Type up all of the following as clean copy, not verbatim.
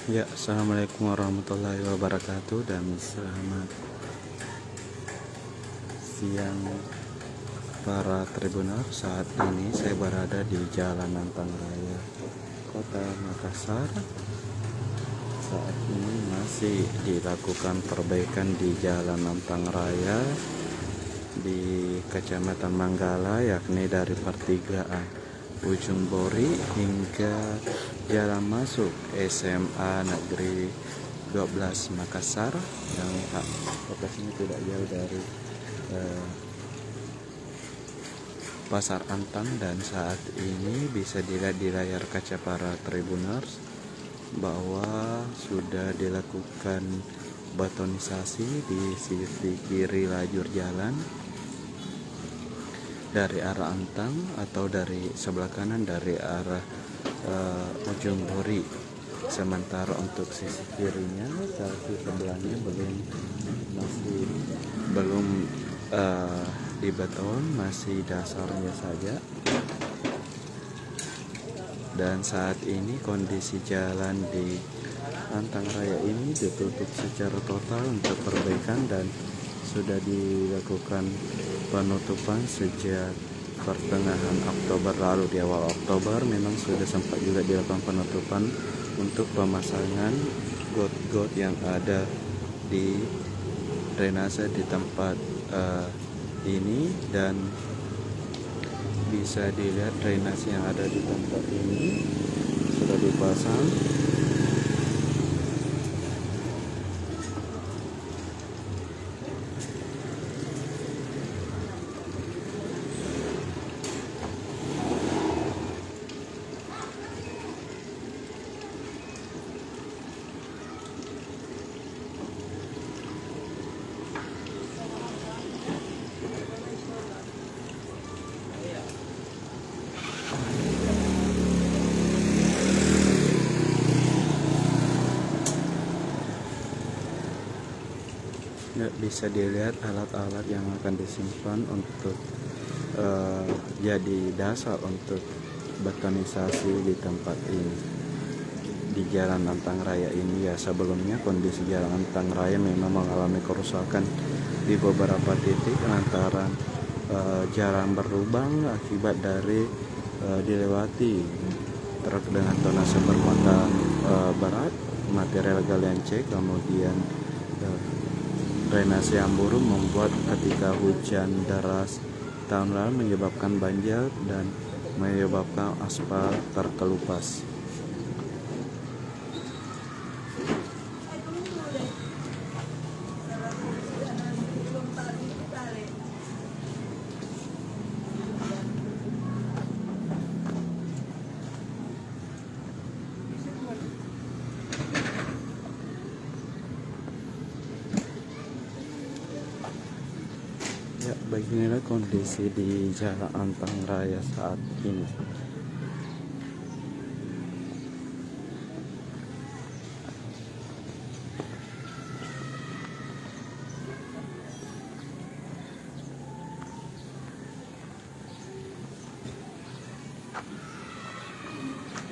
Ya, assalamualaikum warahmatullahi wabarakatuh dan selamat siang para Tribunner. Saat ini saya berada di Jalan Nantang Raya, Kota Makassar. Saat ini masih dilakukan perbaikan di Jalan Nantang Raya di Kecamatan Manggala, yakni dari pertigaan Ujung Bori hingga jalan masuk SMA Negeri 12 Makassar, yang lokasinya tidak jauh dari Pasar Antang. Dan saat ini bisa dilihat di layar kaca para Tribuners bahwa sudah dilakukan betonisasi di sisi kiri lajur jalan dari arah Antang, atau dari sebelah kanan dari arah Ujung Bori. Sementara untuk sisi kirinya, sisi sebelahnya belum dibeton, masih dasarnya saja. Dan saat ini kondisi jalan di Antang Raya ini ditutup secara total untuk perbaikan, dan sudah dilakukan penutupan sejak pertengahan Oktober lalu. Di awal Oktober memang sudah sempat juga dilakukan penutupan untuk pemasangan got-got yang ada di drainase di tempat ini, dan bisa dilihat drainase yang ada di tempat ini sudah dipasang. Bisa dilihat alat-alat yang akan disimpan untuk jadi dasar untuk betonisasi di tempat ini, di Jalan Nantang Raya ini. Ya, sebelumnya kondisi Jalan Nantang Raya memang mengalami kerusakan di beberapa titik lantaran jalan berlubang akibat dari dilewati truk dengan tonnase bermuatan berat, material galian C, kemudian drainase yang buruk membuat ketika hujan deras tahun lalu menyebabkan banjir dan menyebabkan aspal terkelupas. Ya, beginilah kondisi di Jalan Antang Raya saat ini.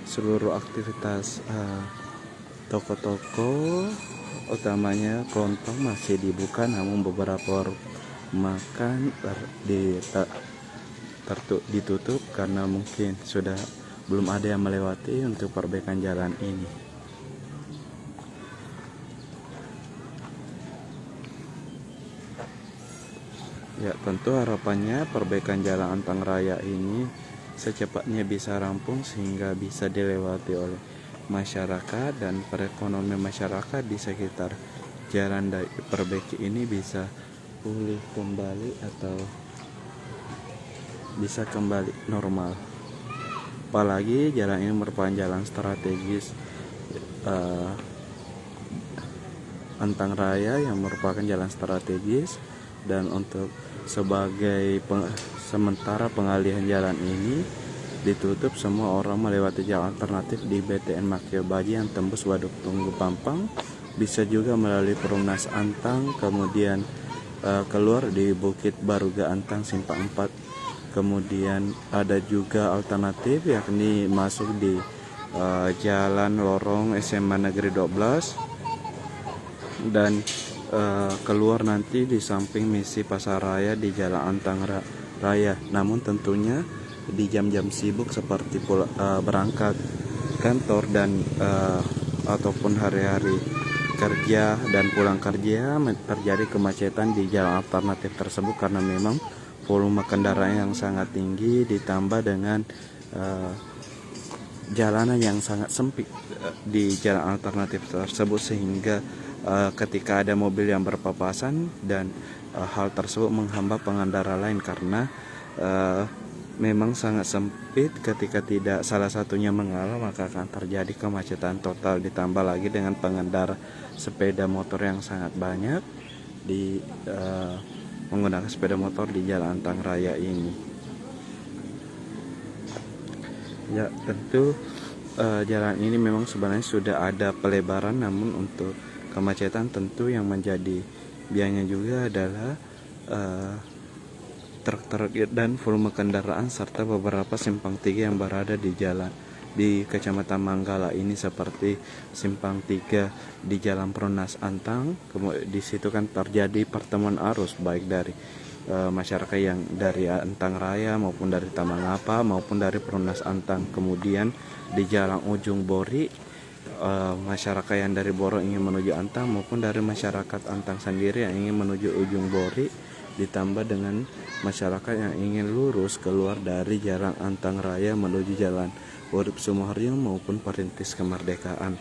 Seluruh aktivitas toko-toko utamanya kelontong masih dibuka, namun beberapa makan ditutup karena mungkin sudah belum ada yang melewati untuk perbaikan jalan ini. Ya, tentu harapannya perbaikan Jalan Antang Raya ini secepatnya bisa rampung sehingga bisa dilewati oleh masyarakat, dan perekonomian masyarakat di sekitar jalan diperbaiki ini bisa pulih kembali atau bisa kembali normal. Apalagi jalan ini merupakan jalan strategis Antang Raya, yang merupakan jalan strategis, dan untuk sebagai sementara pengalihan jalan ini ditutup, semua orang melewati jalan alternatif di BTN Makyobaji yang tembus Waduk Tunggu Pampang, bisa juga melalui Perumnas Antang, kemudian keluar di Bukit Baruga Antang Simpang 4. Kemudian ada juga alternatif yakni masuk di Jalan Lorong SMA Negeri 12 dan keluar nanti di samping Misi Pasaraya di Jalan Antang Raya. Namun tentunya di jam-jam sibuk seperti berangkat kantor dan ataupun hari-hari kerja dan pulang kerja terjadi kemacetan di jalan alternatif tersebut karena memang volume kendaraan yang sangat tinggi ditambah dengan jalanan yang sangat sempit di jalan alternatif tersebut sehingga ketika ada mobil yang berpapasan dan hal tersebut menghambat pengendara lain karena memang sangat sempit. Ketika tidak salah satunya mengalah maka akan terjadi kemacetan total, ditambah lagi dengan pengendara sepeda motor yang sangat banyak di menggunakan sepeda motor di Jalan Antang Raya ini. Ya tentu jalan ini memang sebenarnya sudah ada pelebaran, namun untuk kemacetan tentu yang menjadi biangnya juga adalah truk-truk dan volume kendaraan serta beberapa simpang tiga yang berada di jalan di Kecamatan Manggala ini seperti simpang tiga di Jalan Perumnas Antang. Di situ kan terjadi pertemuan arus baik dari masyarakat yang dari Antang Raya maupun dari Taman Apa maupun dari Perumnas Antang. Kemudian di Jalan Ujung Bori masyarakat yang dari Boro ingin menuju Antang maupun dari masyarakat Antang sendiri yang ingin menuju Ujung Bori, ditambah dengan masyarakat yang ingin lurus keluar dari Jalan Antang Raya menuju Jalan Urip Sumoharjo maupun Perintis Kemerdekaan.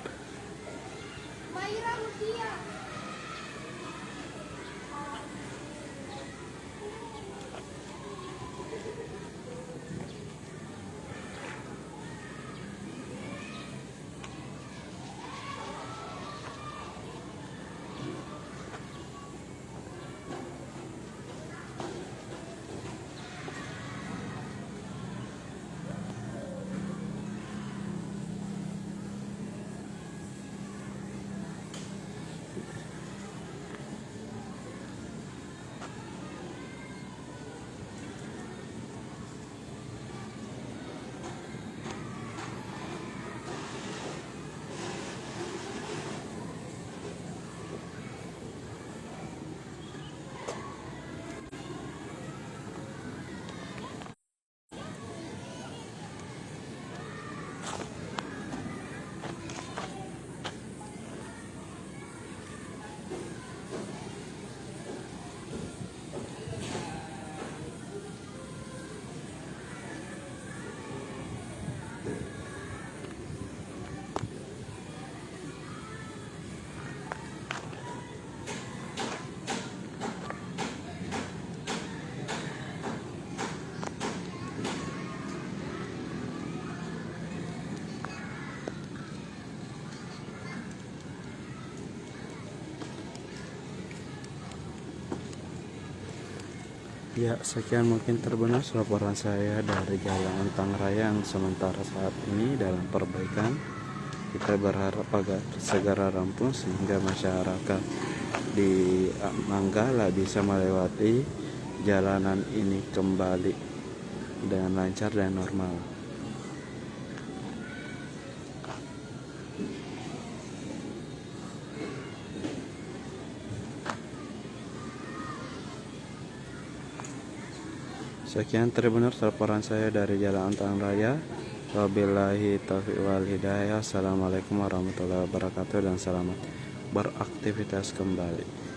Ya, sekian mungkin terbenar laporan saya dari Jalan Antang Raya yang sementara saat ini dalam perbaikan. Kita berharap agar segera rampung sehingga masyarakat di Manggala bisa melewati jalanan ini kembali dengan lancar dan normal. Sekian terbenar laporan saya dari Jalan Antang Raya. Wabillahi taufiq wal hidayah. Assalamualaikum warahmatullahi wabarakatuh dan selamat beraktivitas kembali.